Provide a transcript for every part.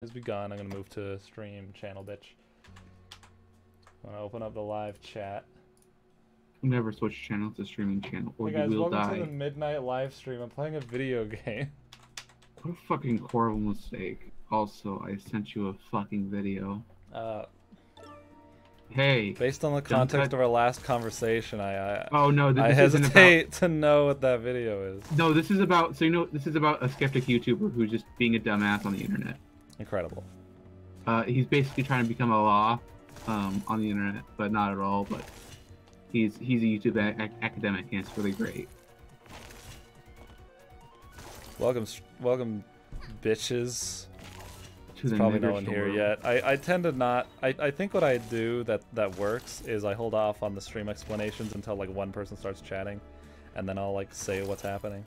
has begun. I'm gonna move to stream channel, bitch. I'm gonna open up the live chat. Never switch channel to streaming channel, or Hey you guys, will welcome die. to the midnight live stream. I'm playing a video game. What a fucking horrible mistake. Also, I sent you a fucking video. Hey. Based on the context of our last conversation, Oh no, I hesitate to know what that video is. No, this is about. So you know, this is about a skeptic YouTuber who's just being a dumbass on the internet. Incredible. He's basically trying to become a law, on the internet, but not at all. But he's a YouTube academic, and it's really great. Welcome, bitches. There's probably no one here yet. I tend to not. I think what I do that works is I hold off on the stream explanations until like one person starts chatting, and then I'll like say what's happening.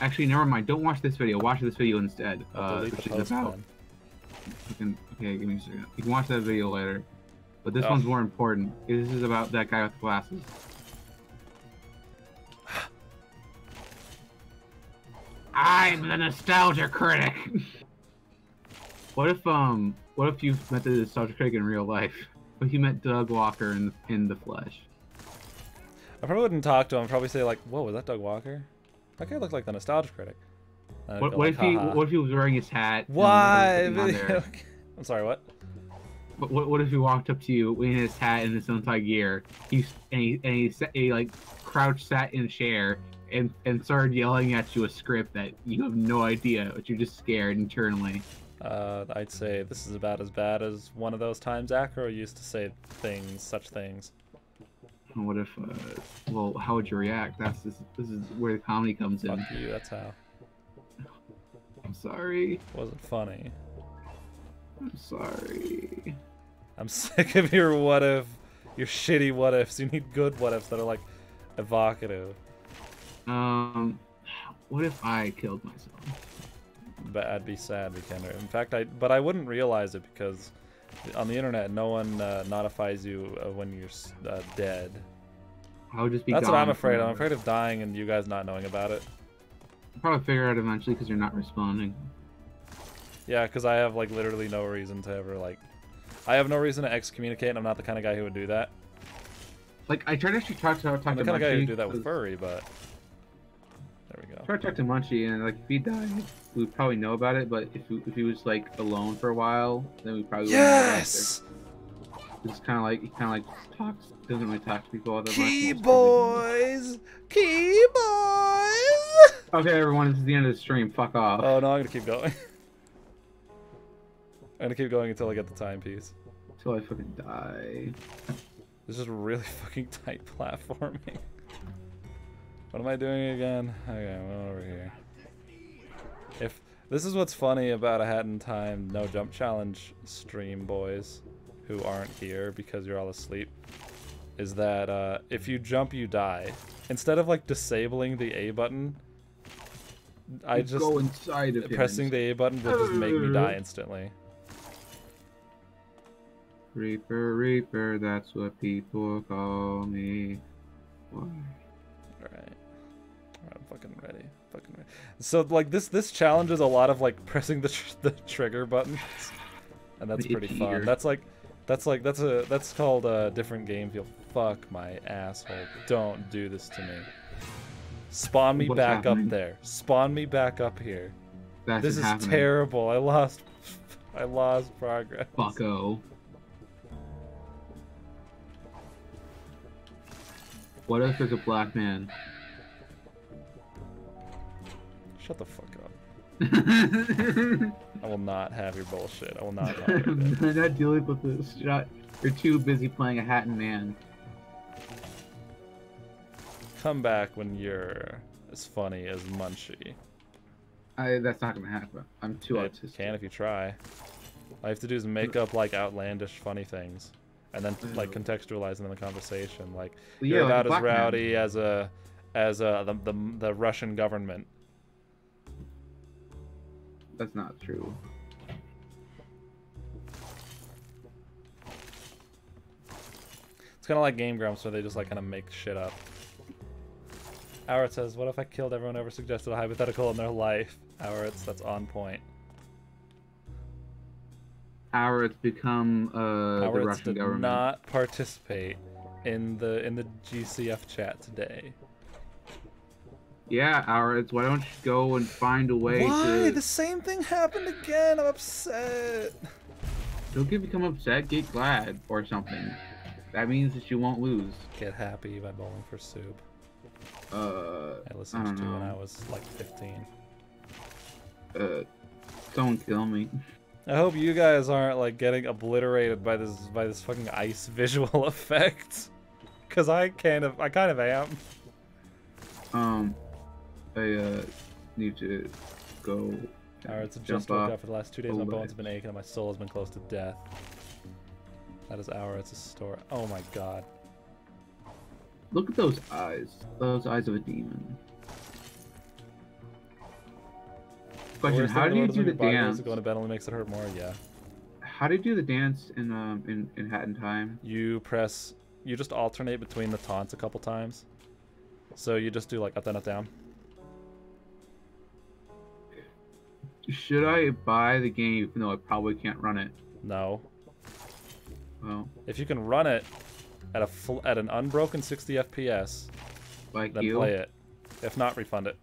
Actually, never mind. Don't watch this video. Watch this video instead. Delete the post then. Okay, give me a second. You can watch that video later, but this one's more important. This is about that guy with the glasses. I'm the nostalgia critic. What if you met the nostalgia critic in real life? What if you met Doug Walker in the flesh? I probably wouldn't talk to him. I'd probably say like, "Whoa, was that Doug Walker? That guy looked like the nostalgia critic." What if he was wearing his hat? Why? I'm sorry. What? What if he walked up to you in his hat and his own tie gear? He like crouched, sat in a chair, and started yelling at you a script that you have no idea, but you're just scared internally. I'd say this is about as bad as one of those times Acro used to say such things. What if? Well, how would you react? This is where the comedy comes in. Fuck you. That's how. I'm sorry. Wasn't funny. I'm sorry. I'm sick of your what if, your shitty what ifs. You need good what ifs that are like evocative. What if I killed myself? But I'd be sad, Vikander. In fact, I wouldn't realize it because on the internet, no one notifies you when you're dead. I would just be. That's what I'm afraid of. forever. I'm afraid of dying and you guys not knowing about it. I'll probably figure it out eventually because you're not responding. Yeah, because I have like literally no reason to ever like. I have no reason to excommunicate, and I'm not the kind of guy who would do that. Like I tried to actually talk to I'm the kind of guy Munchie, who would do that with Furry, but there we go. I tried to talk to Munchie, and like if he died, we'd probably know about it. But if he was like alone for a while, then we probably Yes. It's kind of like he talks, doesn't really talk to people all that much. Key boys, key boys. Okay, everyone, this is the end of the stream. Fuck off. Oh no, I'm gonna keep going. I'm gonna keep going until I get the timepiece. Until I fucking die. This is really fucking tight platforming. What am I doing again? Okay, I'm over here. If this is what's funny about a Hat in Time no jump challenge stream, boys, who aren't here because you're all asleep, is that if you jump, you die. Instead of like disabling the A button, I just go inside of pressing the A button will just make me die instantly. Reaper, Reaper, that's what people call me. Why? Alright, I'm fucking ready. So like this challenges a lot of like pressing the trigger buttons, and that's pretty fun. That's called a different game feel. Fuck my asshole! Don't do this to me. Spawn me back up there. Spawn me back up here. This is terrible. I lost progress. Fucko. What if there's a black man? Shut the fuck up. I will not have your bullshit. I will not tolerate it. I'm not dealing with this. You're too busy playing a Hat and Man. Come back when you're as funny as Munchie. That's not gonna happen. I'm too autistic. It can if you try. All you have to do is make up like outlandish funny things, and then like contextualize them in the conversation. Like you're about as rowdy as the Russian government. That's not true. It's kind of like Game Grumps, where they just like kind of make shit up. Howard says, what if I killed everyone who ever suggested a hypothetical in their life? Howard, that's on point. It's become the Howard Russian did government. not participate in the GCF chat today. Yeah, Howard, why don't you go and find a way Why? to... The same thing happened again. I'm upset. Don't become upset, get glad or something. That means that you won't lose. Get happy by bowling for soup. I listened to when I was like 15. Someone kill me. I hope you guys aren't like getting obliterated by this fucking ice visual effect, cause I kind of am. I need to go. Alright, so just woke up for the last 2 days. My bones have been aching and my soul has been close to death. That is it's a story. Oh my god. Look at those eyes. Those eyes of a demon. Question: how do you do the dance? Going to bed only makes it hurt more. Yeah. How do you do the dance in Hat in Time? You just alternate between the taunts a couple times. So you just do like up down up down. Should I buy the game even though I probably can't run it? No. Well, if you can run it at an unbroken 60 FPS, like then play it. If not, refund it.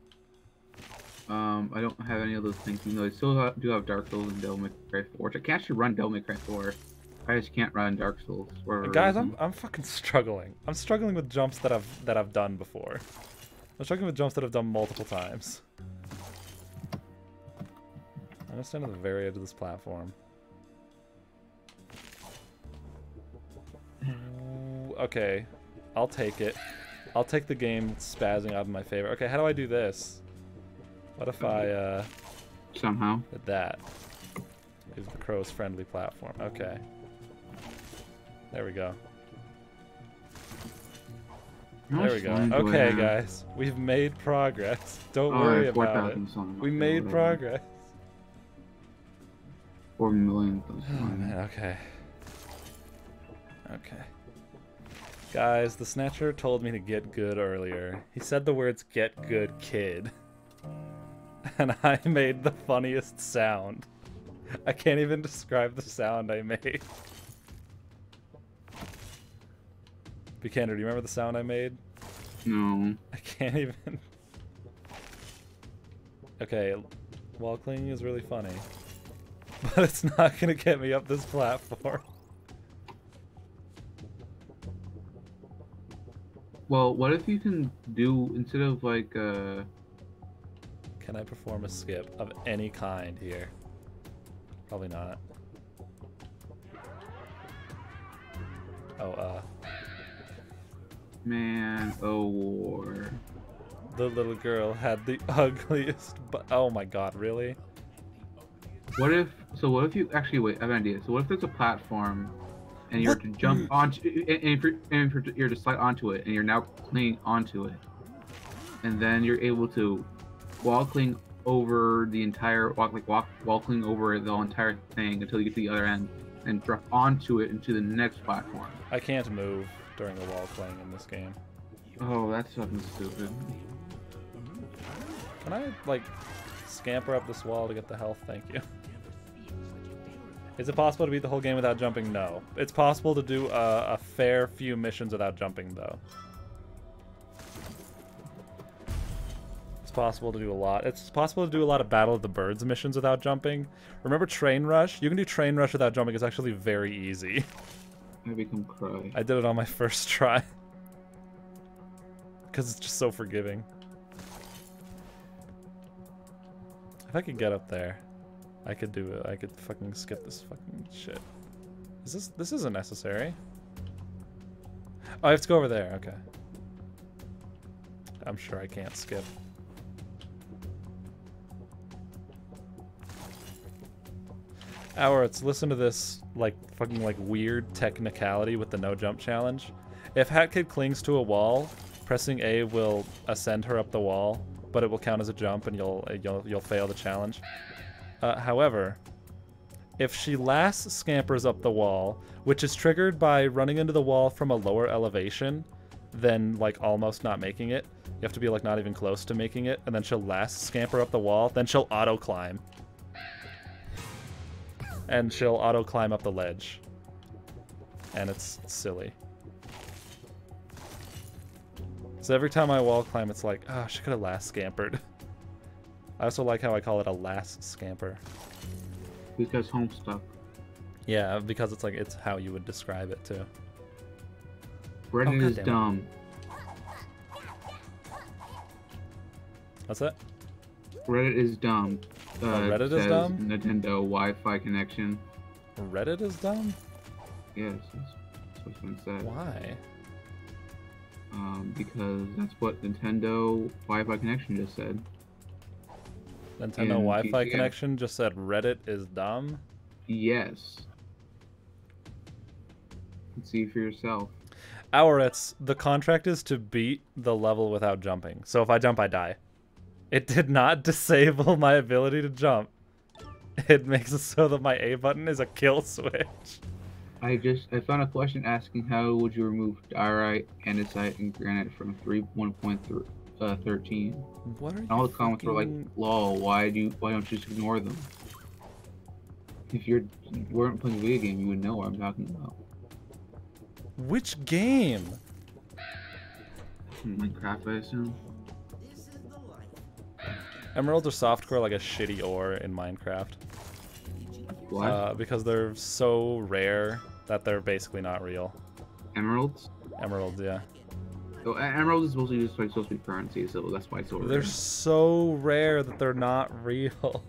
I don't have any of those things, even though I still do have Dark Souls and Devil May Cry 4, which I can actually run Devil May Cry 4. I just can't run Dark Souls. Guys, I'm fucking struggling. I'm struggling with jumps that I've done before. I'm struggling with jumps that I've done multiple times. I'm gonna stand on the very edge of this platform. Okay, I'll take it. I'll take the game spazzing out of my favor. Okay, how do I do this? What if I somehow did that? Is the crow's friendly platform? Okay. There we go. There we go. Okay, guys, we've made progress. Don't worry about it. We made progress. 4 million. Oh, man, okay. Okay. Guys, the Snatcher told me to get good earlier. He said the words "get good, kid." And I made the funniest sound. I can't even describe the sound I made. Vikander, do you remember the sound I made? No. I can't even... Okay, wall clinging is really funny. But it's not gonna get me up this platform. Well, what if you can do, instead of like, Can I perform a skip of any kind here? Probably not. Oh, Man, oh war. The little girl had the ugliest oh my god, really? What if you actually, wait, I have an idea. So what if there's a platform and you're to jump onto, and you're to slide onto it, and you're now clinging onto it, and then you're able to wall cling over the entire wall cling over the entire thing until you get to the other end, and drop onto it into the next platform. I can't move during the wall cling in this game. Oh, that's fucking stupid. Can I like scamper up this wall to get the health? Thank you. Is it possible to beat the whole game without jumping? No. It's possible to do a fair few missions without jumping, though. It's possible to do a lot. It's possible to do a lot of Battle of the Birds missions without jumping. Remember Train Rush? You can do Train Rush without jumping. It's actually very easy. I become cry. I did it on my first try. Because it's just so forgiving. If I could get up there, I could do it. I could fucking skip this fucking shit. This isn't necessary. Oh, I have to go over there. Okay. I'm sure I can't skip. Let's listen to this like fucking like weird technicality with the no jump challenge. If Hat Kid clings to a wall, pressing A will ascend her up the wall, but it will count as a jump and you'll fail the challenge. However, if she last scampers up the wall, which is triggered by running into the wall from a lower elevation, then like almost not making it. You have to be like not even close to making it, and then she'll last scamper up the wall, then she'll auto climb. and she'll auto climb up the ledge. And it's silly. So every time I wall climb, it's like, oh, she could have last scampered. I also like how I call it a last scamper. Because Homestuck. Yeah, because it's like, it's how you would describe it too. Reddit is dumb. What's that? Reddit is dumb. Reddit is dumb? Nintendo Wi-Fi connection. Reddit is dumb? Yes, that's what's been said. Why? Because that's what Nintendo Wi-Fi connection just said. Nintendo Wi-Fi connection just said Reddit is dumb? Yes. See for yourself. Ouretts, the contract is to beat the level without jumping. So if I jump, I die. It did not disable my ability to jump. It makes it so that my A button is a kill switch. I found a question asking how would you remove diorite, andesite, and granite from 1.13. What are you? And all the comments were like, "Lol, why don't you just ignore them?" If you weren't playing a video game, you would know what I'm talking about. Which game? Minecraft, I assume. Emeralds are softcore like a shitty ore in Minecraft. What? Because they're so rare that they're basically not real. Emeralds? Emeralds, yeah. So emeralds is supposed to be currency, so that's why it's so rare. They're so rare that they're not real.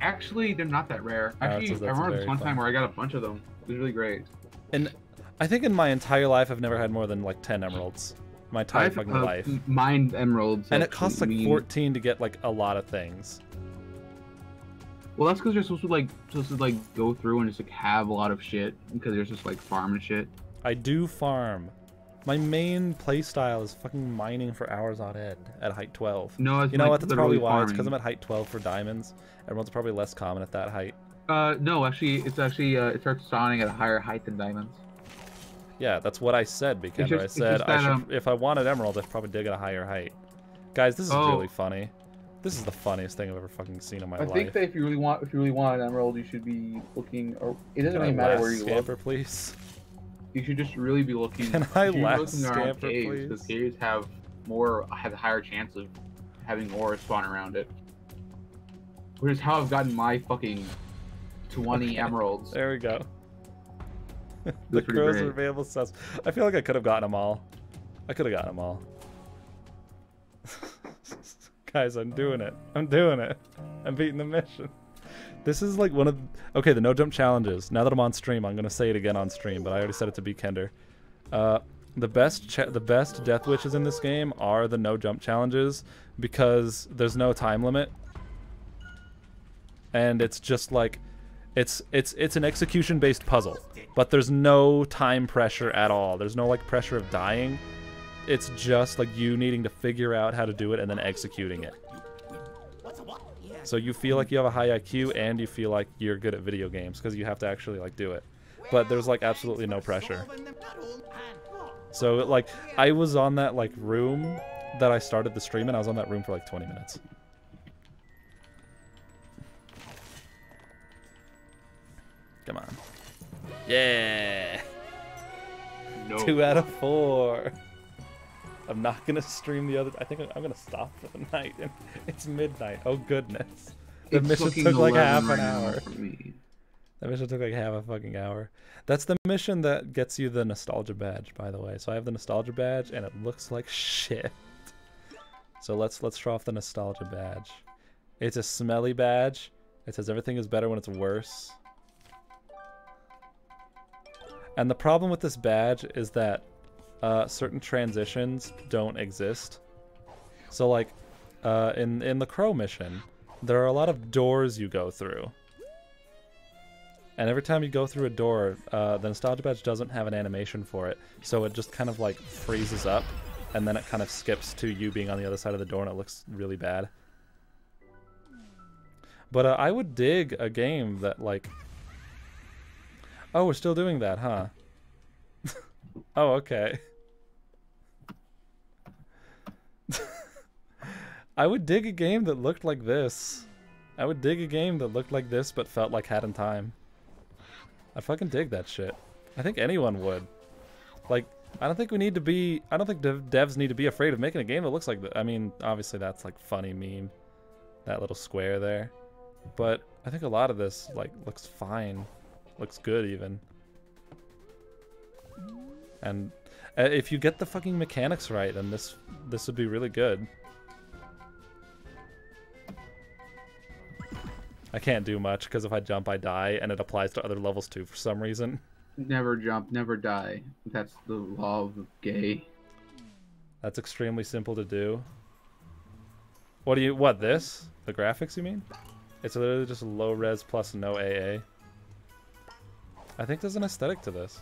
Actually, they're not that rare. Actually, I remember this one time where I got a bunch of them. It was really great. And I think in my entire life, I've never had more than like 10 emeralds. My entire fucking life. Mined emeralds. And it costs like 14 to get like a lot of things. Well, that's because you're supposed to go through and just like have a lot of shit because you're just like farming shit. I do farm. My main playstyle is fucking mining for hours on end at height 12. No, it's you know like what? That's probably why. farming. It's because I'm at height 12 for diamonds. Emeralds are probably less common at that height. No, actually, it starts spawning at a higher height than diamonds. Yeah, that's what I said, Vikander. I said if I wanted emeralds, I'd probably dig at a higher height. Guys, this is really funny. This is the funniest thing I've ever fucking seen in my life. I think that if you really want an emerald, you should be looking. Or it doesn't really matter where you look. Scamper, please. You should just really be looking. Can I last scamper, please? Because caves have a higher chance of having ore spawn around it. Which is how I've gotten my fucking 20 emeralds. There we go. The crows are available sus. I feel like I could have gotten them all. Guys, I'm doing it. I'm beating the mission. This is like one of the no jump challenges. Now that I'm on stream, I'm gonna say it again on stream, but I already said it to Vikander. The best death wishes in this game are the no jump challenges because there's no time limit, and it's just like it's an execution based puzzle, but there's no time pressure at all. There's no like pressure of dying. It's just like you needing to figure out how to do it and then executing it. So you feel like you have a high IQ and you feel like you're good at video games because you have to actually like do it. But there's like absolutely no pressure. So like I was on that like room that I started the stream in. I was on that room for like 20 minutes. Come on. Yeah. No. 2 out of 4. I'm not gonna stream the other. I think I'm gonna stop for the night. It's midnight. Oh goodness. The mission took like half an hour. The mission took like half a fucking hour. That's the mission that gets you the nostalgia badge, by the way. So I have the nostalgia badge, and it looks like shit. So let's show off the nostalgia badge. It's a smelly badge. It says everything is better when it's worse. And the problem with this badge is that certain transitions don't exist. So like in the Crow mission, there are a lot of doors you go through. And every time you go through a door, the nostalgia badge doesn't have an animation for it. So it just kind of like freezes up, and then it kind of skips to you being on the other side of the door, and it looks really bad. But I would dig a game that like... Oh, we're still doing that, huh? Oh, okay. I would dig a game that looked like this. I would dig a game that looked like this but felt like Hat in Time. I fucking dig that shit. I think anyone would. Like, I don't think we need to be. I don't think devs need to be afraid of making a game that looks like that. I mean, obviously that's like funny meme, that little square there. But I think a lot of this like looks fine, looks good even. And if you get the fucking mechanics right, then this would be really good. I can't do much because if I jump, I die, and it applies to other levels too for some reason. Never jump, never die. That's the law of the gay. That's extremely simple to do. What this? The graphics, you mean? It's literally just low res plus no AA. I think there's an aesthetic to this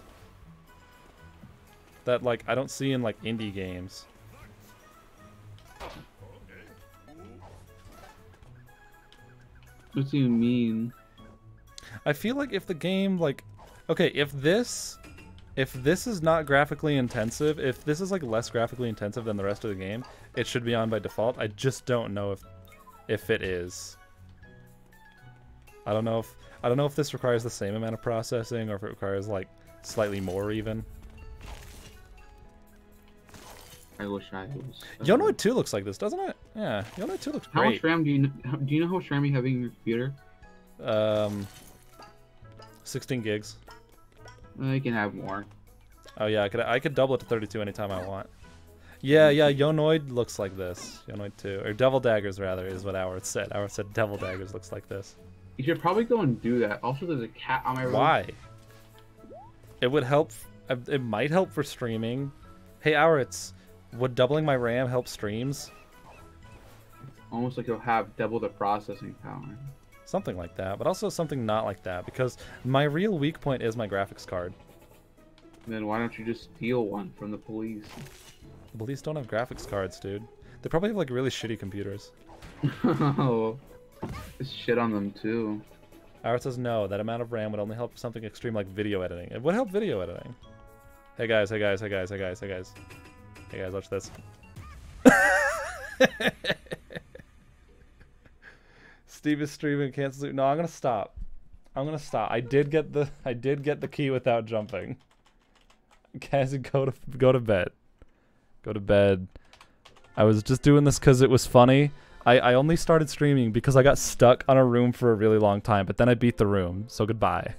that like I don't see in like indie games. What do you mean? I feel like if the game like, okay, if this is not graphically intensive, if this is like less graphically intensive than the rest of the game, it should be on by default. I just don't know if it is. I don't know if this requires the same amount of processing or if it requires like slightly more even. I wish I was. Yonoid 2 looks like this, doesn't it? Yeah, Yonoid 2 looks How great. much RAM do you know how much RAM you have in your computer? 16 gigs. You can have more. Oh yeah, I could double it to 32 anytime I want. Yeah, Yonoid looks like this. Yonoid 2. Or Devil Daggers, rather, is what Howard said. Howard said Devil Daggers looks like this. You should probably go and do that. Also, there's a cat on my room. Why? It would help. It might help for streaming. Hey, Howard, would doubling my RAM help streams? Almost like you'll have double the processing power. Something like that, but also something not like that, because my real weak point is my graphics card. Then why don't you just steal one from the police? The police don't have graphics cards, dude. They probably have like really shitty computers. Oh, just shit on them too. Howard says no, that amount of RAM would only help something extreme like video editing. It would help video editing. Hey guys, hey guys, hey guys, hey guys, hey guys. Hey guys, watch this. Steve is streaming, can't sleep. No, I'm gonna stop. I'm gonna stop. I did get the key without jumping. Guys, go to bed. Go to bed. I was just doing this because it was funny. I only started streaming because I got stuck on a room for a really long time, but then I beat the room, so goodbye.